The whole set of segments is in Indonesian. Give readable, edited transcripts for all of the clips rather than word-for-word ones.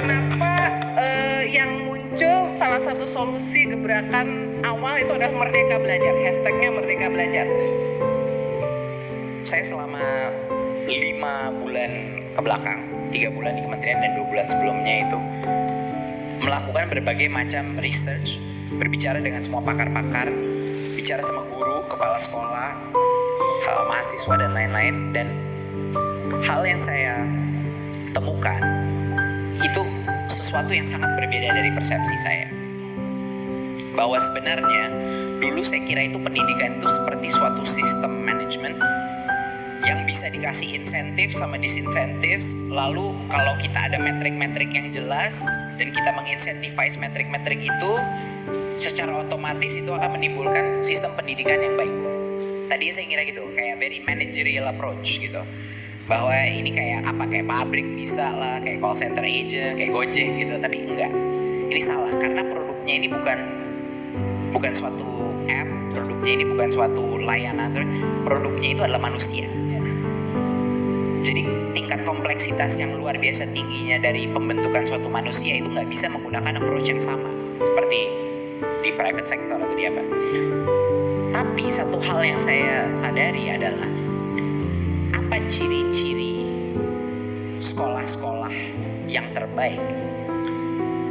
kenapa yang muncul salah satu solusi gebrakan awal itu adalah Merdeka Belajar, hashtagnya Merdeka Belajar. Saya selama 5 bulan ke belakang, 3 bulan di kementerian dan 2 bulan sebelumnya itu melakukan berbagai macam research, berbicara dengan semua pakar-pakar, bicara sama guru, kepala sekolah, mahasiswa dan lain-lain, dan hal yang saya temukan itu sesuatu yang sangat berbeda dari persepsi saya. Bahwa sebenarnya dulu saya kira itu pendidikan itu seperti suatu sistem manajemen yang bisa dikasih insentif sama disinsentif. Lalu kalau kita ada metrik-metrik yang jelas dan kita menginsentifise metrik-metrik itu, secara otomatis itu akan menimbulkan sistem pendidikan yang baik. Tadi saya kira gitu, kayak very managerial approach gitu. Bahwa ini kayak pabrik bisa lah, kayak call center agent, kayak Gojek gitu, tapi enggak. Ini salah karena produknya ini bukan suatu app, produknya ini bukan suatu layanan, produknya itu adalah manusia. Jadi tingkat kompleksitas yang luar biasa tingginya dari pembentukan suatu manusia itu nggak bisa menggunakan approach yang sama seperti di private sector atau di apa. Tapi satu hal yang saya sadari adalah apa ciri-ciri sekolah-sekolah yang terbaik.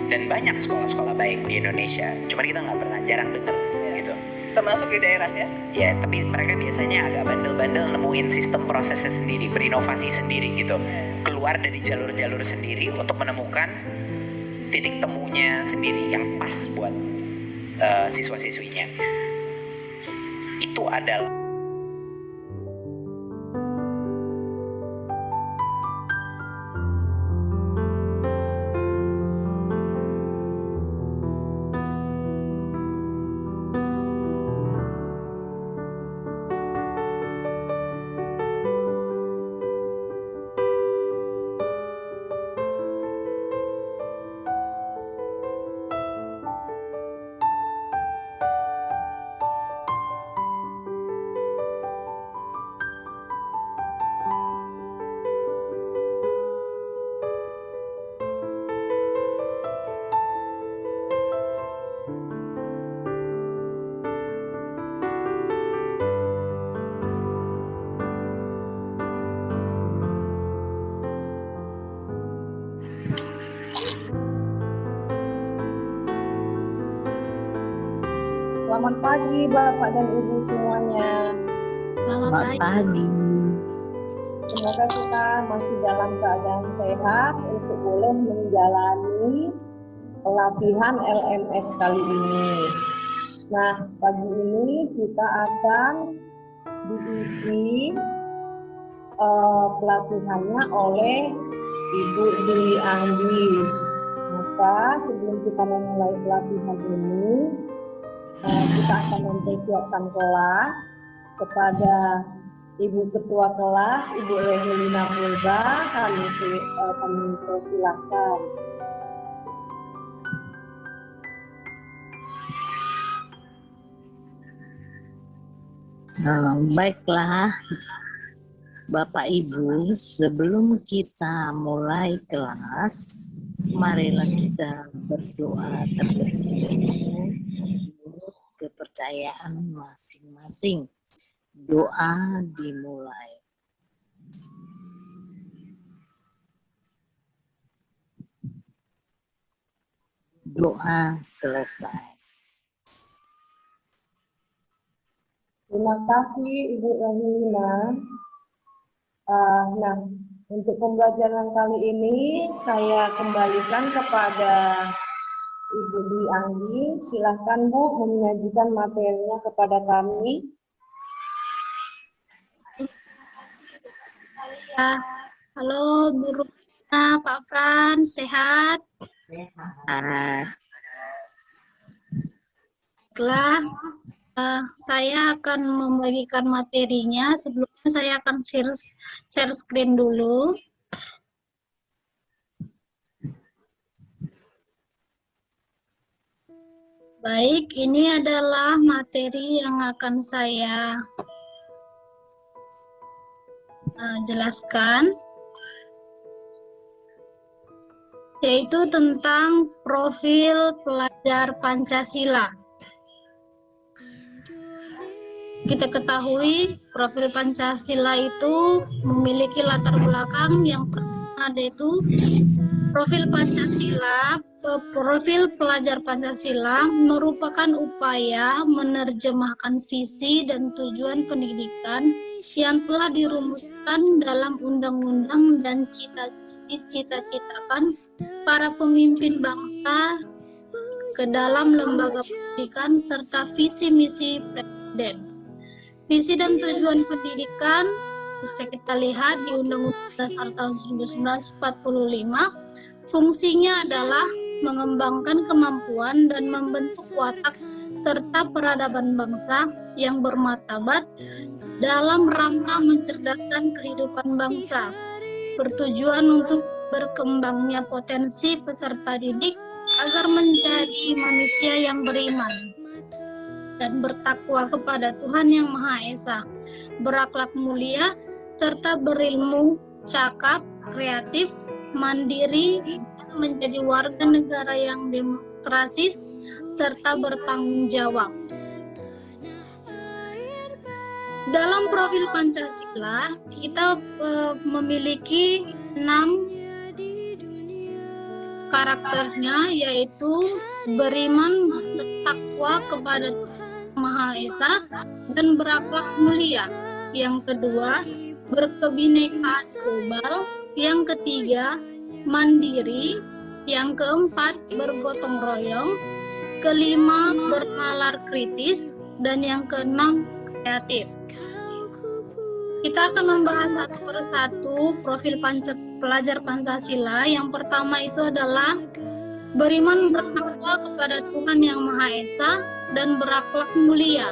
Dan banyak sekolah-sekolah baik di Indonesia, cuma kita nggak pernah, jarang dengar gitu. Termasuk di daerah ya? Ya, tapi mereka biasanya agak bandel-bandel nemuin sistem prosesnya sendiri, berinovasi sendiri gitu. Keluar dari jalur-jalur sendiri untuk menemukan titik temunya sendiri yang pas buat siswa-siswinya. Itu adalah Selamat pagi Bapak dan Ibu semuanya. Selamat pagi. Semoga kita masih dalam keadaan sehat untuk boleh menjalani pelatihan LMS kali ini. Nah, pagi ini kita akan diisi pelatihannya oleh Ibu Dwi Anggi. Maka sebelum kita memulai pelatihan ini, kita akan mempersiapkan kelas kepada Ibu Ketua Kelas, Ibu Rehelina Purba. Kami persilahkan. Baiklah, Bapak Ibu, sebelum kita mulai kelas, marilah kita berdoa terlebih dahulu menurut kepercayaan masing-masing. Doa dimulai. Doa selesai. Terima kasih Ibu Rehelina. Nah, untuk pembelajaran kali ini saya kembalikan kepada Ibu Dwi Anggi. Silahkan Bu menyajikan materinya kepada kami. Halo Bu Runa, Pak Fran, sehat? Sehat. Baiklah, saya akan membagikan materinya. Sebelumnya saya akan share screen dulu. Baik, ini adalah materi yang akan saya jelaskan. yaitu tentang profil pelajar Pancasila. Kita ketahui profil Pancasila itu memiliki latar belakang yang pertama, yaitu profil Pancasila. Profil pelajar Pancasila merupakan upaya menerjemahkan visi dan tujuan pendidikan yang telah dirumuskan dalam undang-undang dan cita-citakan para pemimpin bangsa ke dalam lembaga pendidikan serta visi misi presiden. Visi dan tujuan pendidikan bisa kita lihat di Undang-Undang Dasar tahun 1945. Fungsinya adalah mengembangkan kemampuan dan membentuk watak serta peradaban bangsa yang bermartabat dalam rangka mencerdaskan kehidupan bangsa, bertujuan untuk berkembangnya potensi peserta didik agar menjadi manusia yang beriman dan bertakwa kepada Tuhan Yang Maha Esa, berakhlak mulia, serta berilmu, cakap, kreatif, mandiri, dan menjadi warga negara yang demokratis, serta bertanggung jawab. Dalam profil Pancasila, kita memiliki 6 karakternya, yaitu beriman, bertakwa kepada Tuhan Maha Esa, dan berakhlak mulia. Yang kedua, berkebinekaan global. Yang ketiga, mandiri. Yang keempat, bergotong royong. Kelima, bernalar kritis. Dan yang keenam, kreatif. Kita akan membahas satu persatu profil pelajar Pancasila. Yang pertama itu adalah beriman, bertakwa kepada Tuhan Yang Maha Esa, dan berakhlak mulia.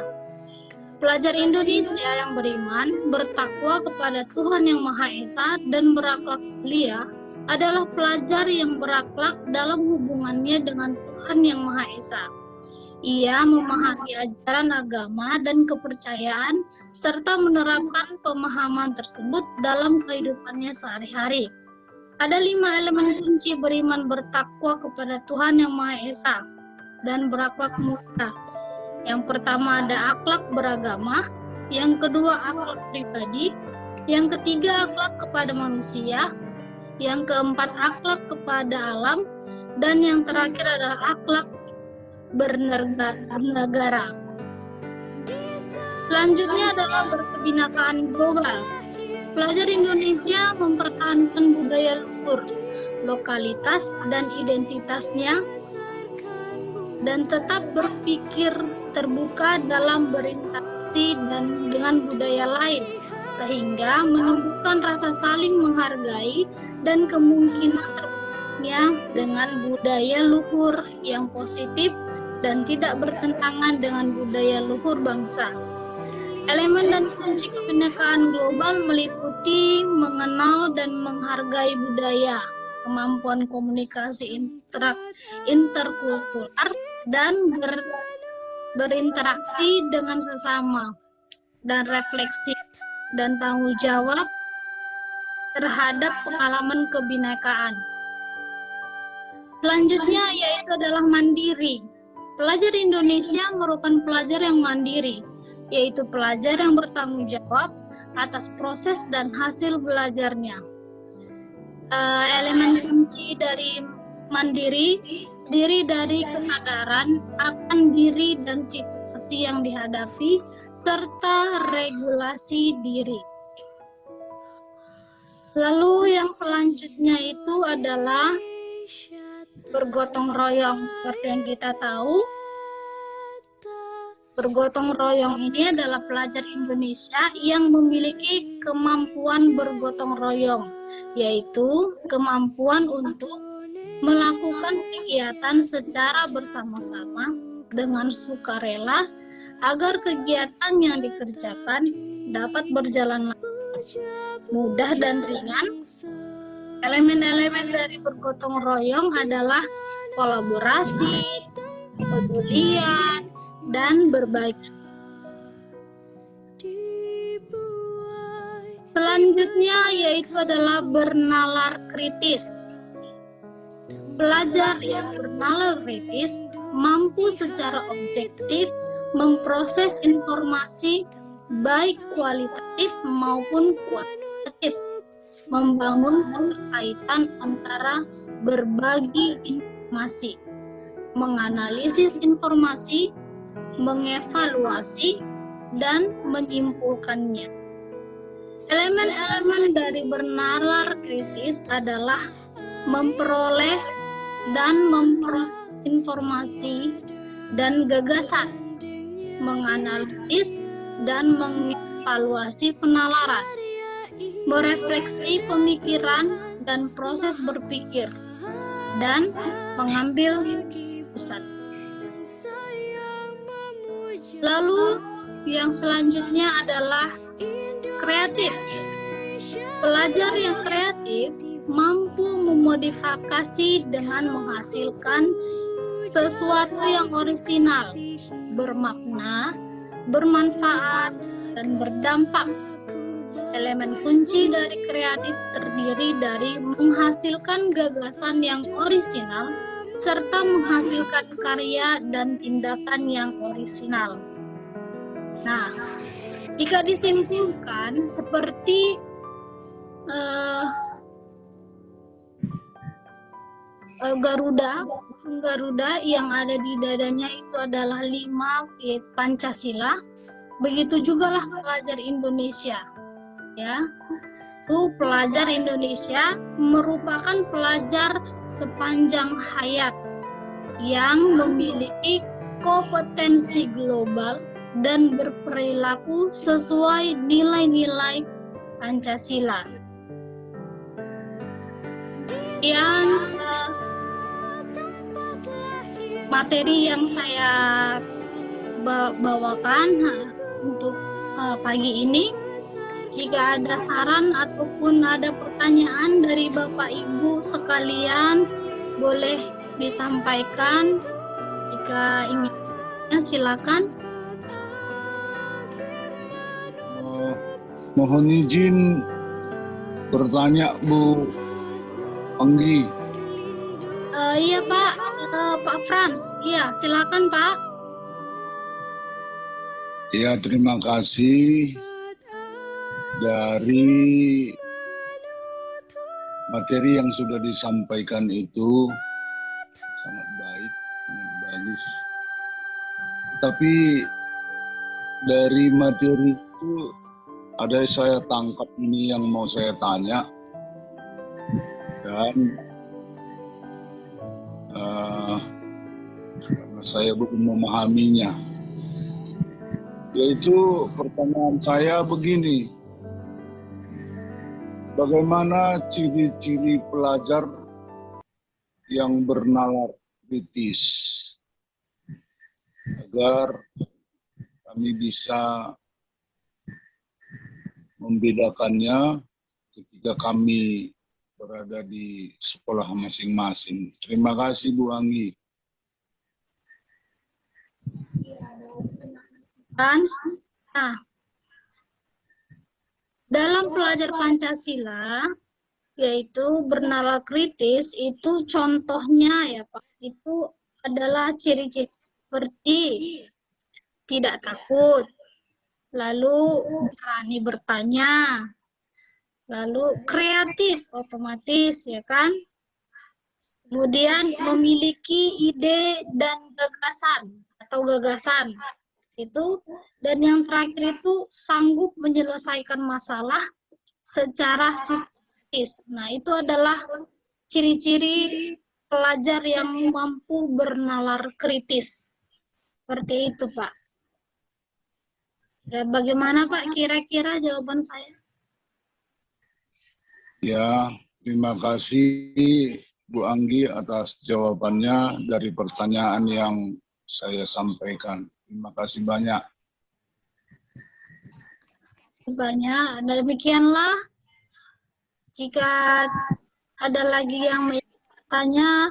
Pelajar Indonesia yang beriman, bertakwa kepada Tuhan Yang Maha Esa, dan berakhlak mulia adalah pelajar yang berakhlak dalam hubungannya dengan Tuhan Yang Maha Esa. Ia memahami ajaran agama dan kepercayaan, serta menerapkan pemahaman tersebut dalam kehidupannya sehari-hari. Ada 5 elemen kunci beriman, bertakwa kepada Tuhan Yang Maha Esa, dan berakhlak mulia. Yang pertama ada akhlak beragama, yang kedua akhlak pribadi, yang ketiga akhlak kepada manusia, yang keempat akhlak kepada alam, dan yang terakhir adalah akhlak bernegara. Selanjutnya adalah berkebinekaan global. Pelajar Indonesia mempertahankan budaya luhur, lokalitas, dan identitasnya, dan tetap berpikir terbuka dalam berinteraksi dengan budaya lain, sehingga menumbuhkan rasa saling menghargai dan kemungkinan terbentuknya dengan budaya luhur yang positif dan tidak bertentangan dengan budaya luhur bangsa. Elemen dan kunci kebinekaan global meliputi mengenal dan menghargai budaya, kemampuan komunikasi interkultural, dan berinteraksi dengan sesama, dan refleksi dan tanggung jawab terhadap pengalaman kebinekaan. Selanjutnya yaitu adalah mandiri. Pelajar Indonesia merupakan pelajar yang mandiri, yaitu pelajar yang bertanggung jawab atas proses dan hasil belajarnya. Elemen kunci dari mandiri diri dari kesadaran akan diri dan situasi yang dihadapi, serta regulasi diri. Lalu yang selanjutnya itu adalah bergotong royong. Seperti yang kita tahu, bergotong royong ini adalah pelajar Indonesia yang memiliki kemampuan bergotong royong, yaitu kemampuan untuk melakukan kegiatan secara bersama-sama dengan sukarela agar kegiatan yang dikerjakan dapat berjalan mudah dan ringan. Elemen-elemen dari bergotong royong adalah kolaborasi, kepedulian, dan berbagi. Selanjutnya yaitu adalah bernalar kritis. Pelajar yang bernalar kritis mampu secara objektif memproses informasi baik kualitatif maupun kuantitatif, membangun keterkaitan antara berbagi informasi, menganalisis informasi, mengevaluasi, dan menyimpulkannya. Elemen-elemen dari bernalar kritis adalah memperoleh dan memproses informasi dan gagasan, menganalisis dan mengevaluasi penalaran, merefleksi pemikiran dan proses berpikir, dan mengambil keputusan. Lalu yang selanjutnya adalah kreatif. Pelajar yang kreatif mampu memodifikasi dengan menghasilkan sesuatu yang orisinal, bermakna, bermanfaat, dan berdampak. Elemen kunci dari kreatif terdiri dari menghasilkan gagasan yang orisinal serta menghasilkan karya dan tindakan yang orisinal. Nah, jika disimpulkan seperti Garuda yang ada di dadanya itu adalah 5 Pancasila. Begitu juga lah pelajar Indonesia, ya. Itu pelajar Indonesia merupakan pelajar sepanjang hayat yang memiliki kompetensi global dan berperilaku sesuai nilai-nilai Pancasila. Yang materi yang saya bawakan untuk pagi ini, jika ada saran ataupun ada pertanyaan dari Bapak Ibu sekalian, boleh disampaikan. Jika ingin, silakan. Mohon izin bertanya, Bu Anggi. Iya Pak, Pak Frans. Iya, silakan Pak. Ya, terima kasih. Dari materi yang sudah disampaikan itu sangat baik, sangat bagus. Tapi dari materi itu ada yang saya tangkap ini yang mau saya tanya, dan karena saya belum memahaminya, yaitu pertanyaan saya begini: bagaimana ciri-ciri pelajar yang bernalar kritis agar kami bisa membedakannya ketika kami berada di sekolah masing-masing? Terima kasih, Bu Anggi. Nah, dalam pelajar Pancasila, yaitu bernalar kritis, itu contohnya ya Pak, itu adalah ciri-ciri seperti tidak takut, lalu berani bertanya, lalu kreatif otomatis ya kan, kemudian memiliki ide dan gagasan itu, dan yang terakhir itu sanggup menyelesaikan masalah secara sistematis. Nah, itu adalah ciri-ciri pelajar yang mampu bernalar kritis. Seperti itu, Pak. Ya, bagaimana Pak kira-kira jawaban saya? Ya, terima kasih Bu Anggi atas jawabannya dari pertanyaan yang saya sampaikan. Terima kasih banyak. Demikianlah. Jika ada lagi yang bertanya,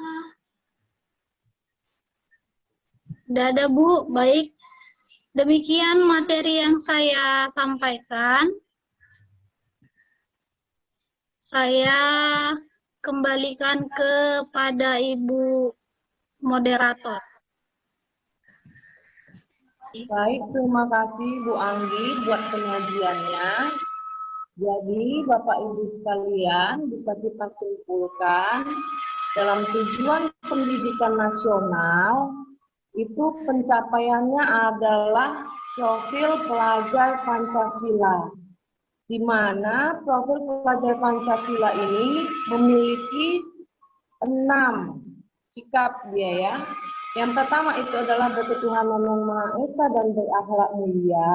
tidak ada Bu. Baik, demikian materi yang saya sampaikan. Saya kembalikan kepada Ibu moderator. Baik, terima kasih Bu Anggi buat penyajiannya. Jadi Bapak Ibu sekalian, bisa kita simpulkan dalam tujuan pendidikan nasional itu pencapaiannya adalah profil pelajar Pancasila, di mana profil pelajar Pancasila ini memiliki 6 sikap dia ya. Yang pertama itu adalah berketuhanan yang Maha Esa dan berakhlak mulia.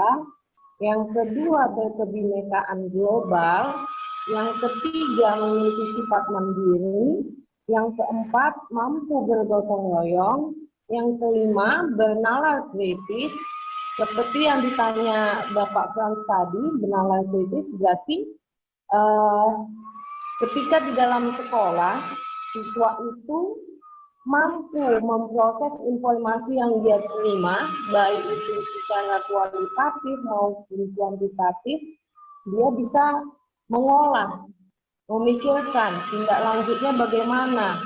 Yang kedua berkebinekaan global. Yang ketiga memiliki sifat mandiri. Yang keempat mampu bergotong royong. Yang kelima bernalar kritis. Seperti yang ditanya Bapak Frans tadi, bernalar kritis berarti ketika di dalam sekolah siswa itu mampu memproses informasi yang dia terima, baik itu secara kualitatif maupun kuantitatif, dia bisa mengolah, memikirkan tindak lanjutnya bagaimana,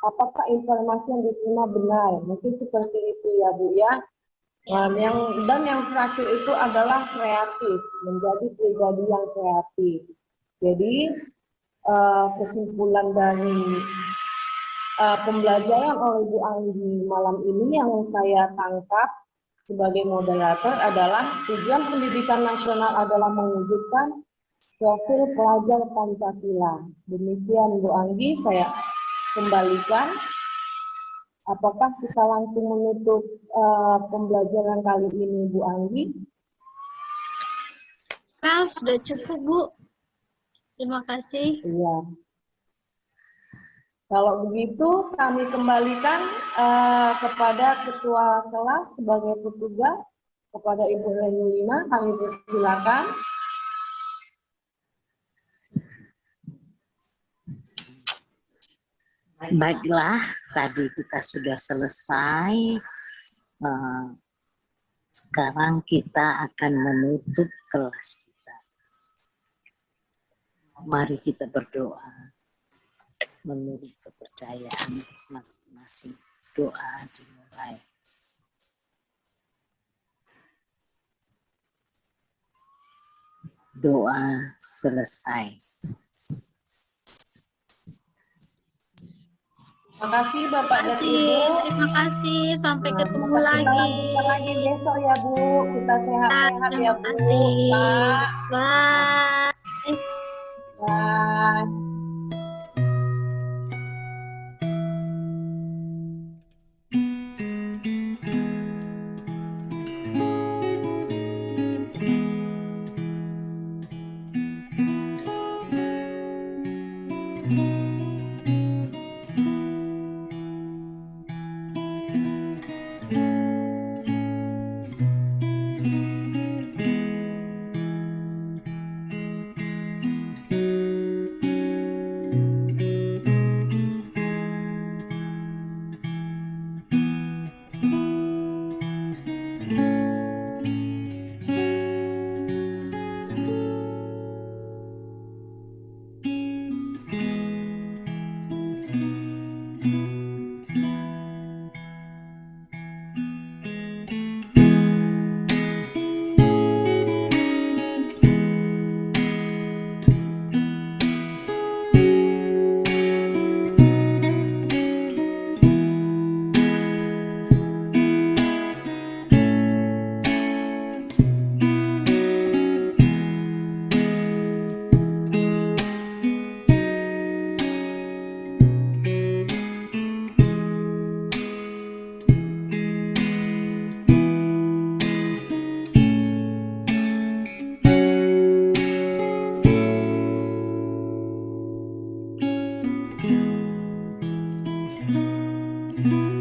apakah informasi yang diterima benar, mungkin seperti itu ya Bu ya. Dan yang terakhir itu adalah kreatif, menjadi pribadi yang kreatif. Jadi kesimpulan dari pembelajaran oleh Bu Anggi malam ini yang saya tangkap sebagai moderator adalah tujuan pendidikan nasional adalah mewujudkan profil pelajar Pancasila. Demikian Bu Anggi, saya kembalikan. Apakah kita langsung menutup pembelajaran kali ini Bu Anggi? Sudah cukup Bu. Terima kasih. Iya. Kalau begitu kami kembalikan kepada ketua kelas sebagai petugas, kepada Ibu Lenilina, kami persilakan. Baiklah, tadi kita sudah selesai. Sekarang kita akan menutup kelas kita. Mari kita berdoa menurut kepercayaan masing-masing. Doa dimulai. Doa selesai. Terima kasih Bapak dan Ibu. Terima kasih. Sampai ketemu Kita lagi. lanjutkan lagi besok ya Bu. Kita sehat-sehat ya Terima Bu. kasih. Pak. Bye. Bye. Thank you.